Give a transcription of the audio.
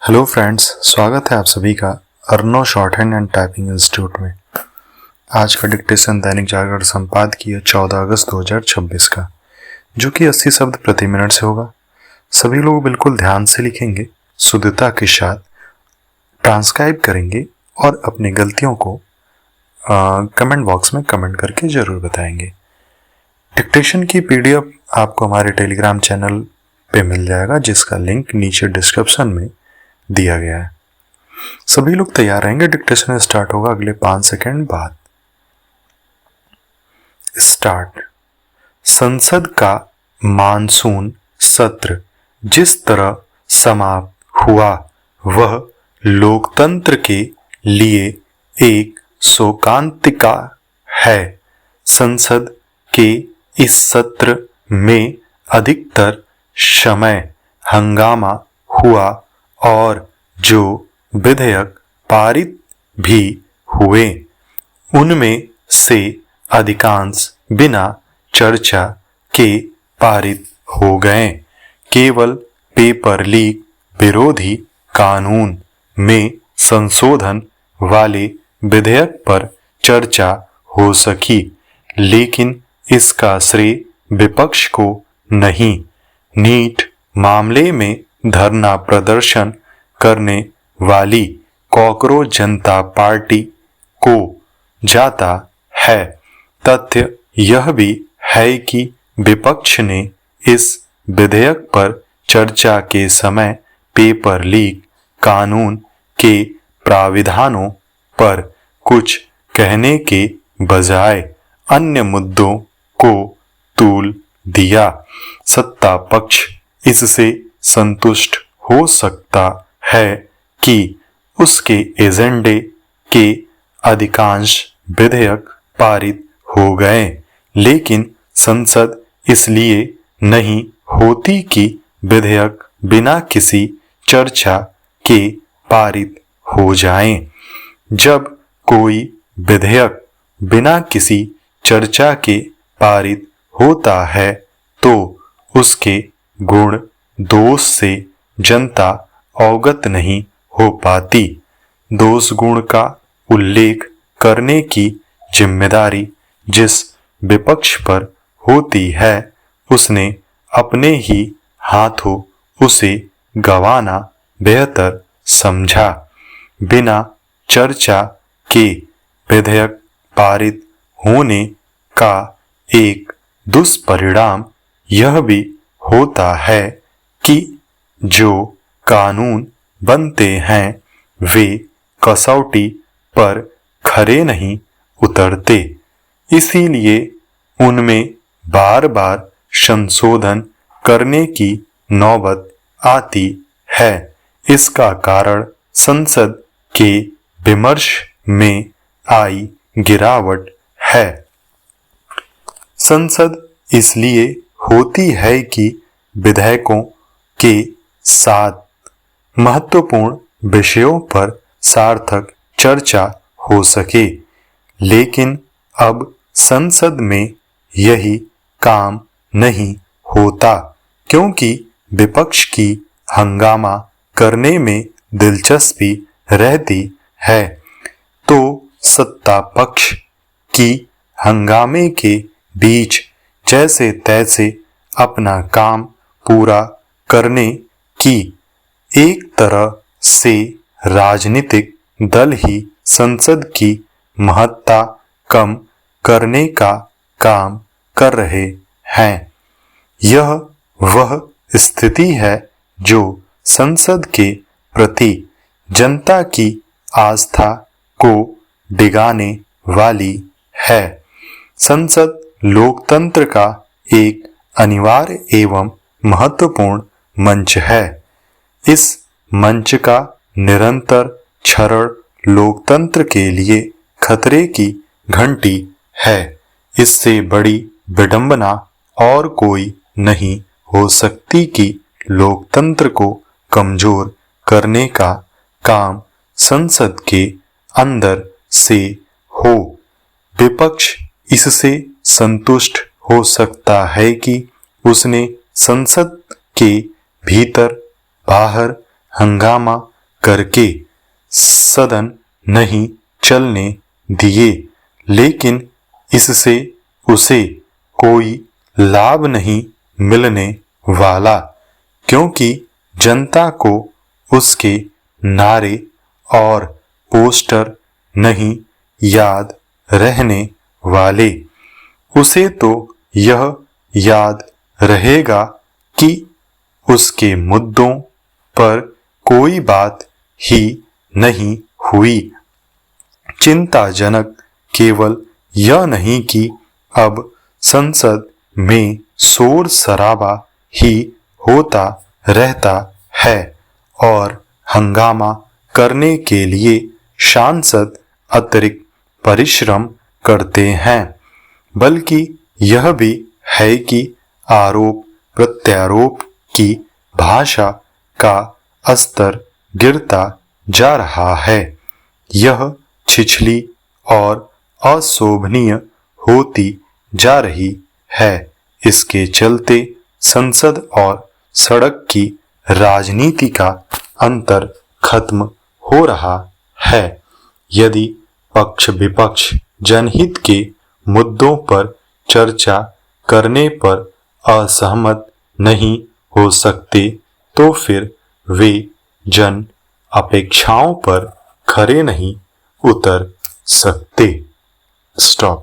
Hello friends, स्वागत है आप सभी का Arno short hand and typing institute में। आज का डिक्टेशन दैनिक जागरण संपादकीय 14 अगस्त 2026 का, जो कि 80 शब्द प्रति मिनट से होगा। सभी लोग बिल्कुल ध्यान से लिखेंगे, शुद्धता के साथ ट्रांसक्राइब करेंगे और अपनी गलतियों को कमेंट बॉक्स में कमेंट करके ज़रूर बताएंगे। डिक्टेशन की पीडीएफ आपको हमारे टेलीग्राम चैनल पे मिल जाएगा, जिसका लिंक नीचे डिस्क्रिप्शन में दिया गया है। सभी लोग तैयार रहेंगे। डिक्टेशन स्टार्ट होगा अगले 5 सेकंड बाद। स्टार्ट। संसद का मानसून सत्र जिस तरह समाप्त हुआ वह लोकतंत्र के लिए एक शोकांतिका है। संसद के इस सत्र में अधिकतर समय हंगामा हुआ और जो विधेयक पारित भी हुए उनमें से अधिकांश बिना चर्चा के पारित हो गए। केवल पेपर लीक विरोधी कानून में संशोधन वाले विधेयक पर चर्चा हो सकी, लेकिन इसका श्रेय विपक्ष को नहीं। नीट मामले में धरना प्रदर्शन करने वाली कॉकरोच जनता पार्टी को जाता है। तथ्य यह भी है कि विपक्ष ने इस विधेयक पर चर्चा के समय पेपर लीक कानून के प्राविधानों पर कुछ कहने के बजाय अन्य मुद्दों को तूल दिया। सत्ता पक्ष इससे संतुष्ट हो सकता है कि उसके एजेंडे के अधिकांश विधेयक पारित हो गए, लेकिन संसद इसलिए नहीं होती कि विधेयक बिना किसी चर्चा के पारित हो जाएं। जब कोई विधेयक बिना किसी चर्चा के पारित होता है तो उसके गुण दोष से जनता अवगत नहीं हो पाती। दोष गुण का उल्लेख करने की जिम्मेदारी जिस विपक्ष पर होती है उसने अपने ही हाथों उसे गंवाना बेहतर समझा। बिना चर्चा के विधेयक पारित होने का एक दुष्परिणाम यह भी होता है कि जो कानून बनते हैं वे कसौटी पर खरे नहीं उतरते, इसीलिए उनमें बार बार संशोधन करने की नौबत आती है। इसका कारण संसद के विमर्श में आई गिरावट है। संसद इसलिए होती है कि विधेयकों के साथ महत्वपूर्ण विषयों पर सार्थक चर्चा हो सके, लेकिन अब संसद में यही काम नहीं होता क्योंकि विपक्ष की हंगामा करने में दिलचस्पी रहती है। तो सत्ता पक्ष की हंगामे के बीच जैसे तैसे अपना काम पूरा करने की एक तरह से राजनीतिक दल ही संसद की महत्ता कम करने का काम कर रहे हैं। यह वह स्थिति है जो संसद के प्रति जनता की आस्था को डिगाने वाली है। संसद लोकतंत्र का एक अनिवार्य एवं महत्वपूर्ण मंच है। इस मंच का निरंतर क्षरण लोकतंत्र के लिए खतरे की घंटी है। इससे बड़ी विडंबना और कोई नहीं हो सकती कि लोकतंत्र को कमजोर करने का काम संसद के अंदर से हो। विपक्ष इससे संतुष्ट हो सकता है कि उसने संसद के भीतर बाहर हंगामा करके सदन नहीं चलने दिए, लेकिन इससे उसे कोई लाभ नहीं मिलने वाला, क्योंकि जनता को उसके नारे और पोस्टर नहीं याद रहने वाले। उसे तो यह याद रहेगा कि उसके मुद्दों पर कोई बात ही नहीं हुई। चिंताजनक केवल यह नहीं कि अब संसद में शोर शराबा ही होता रहता है और हंगामा करने के लिए सांसद अतिरिक्त परिश्रम करते हैं, बल्कि यह भी है कि आरोप प्रत्यारोप की भाषा का स्तर गिरता जा रहा है। यह छिछली और अशोभनीय होती जा रही है। इसके चलते संसद और सड़क की राजनीति का अंतर खत्म हो रहा है। यदि पक्ष विपक्ष जनहित के मुद्दों पर चर्चा करने पर असहमत नहीं हो सकते, तो फिर वे जन अपेक्षाओं पर खरे नहीं उतर सकते। स्टॉप।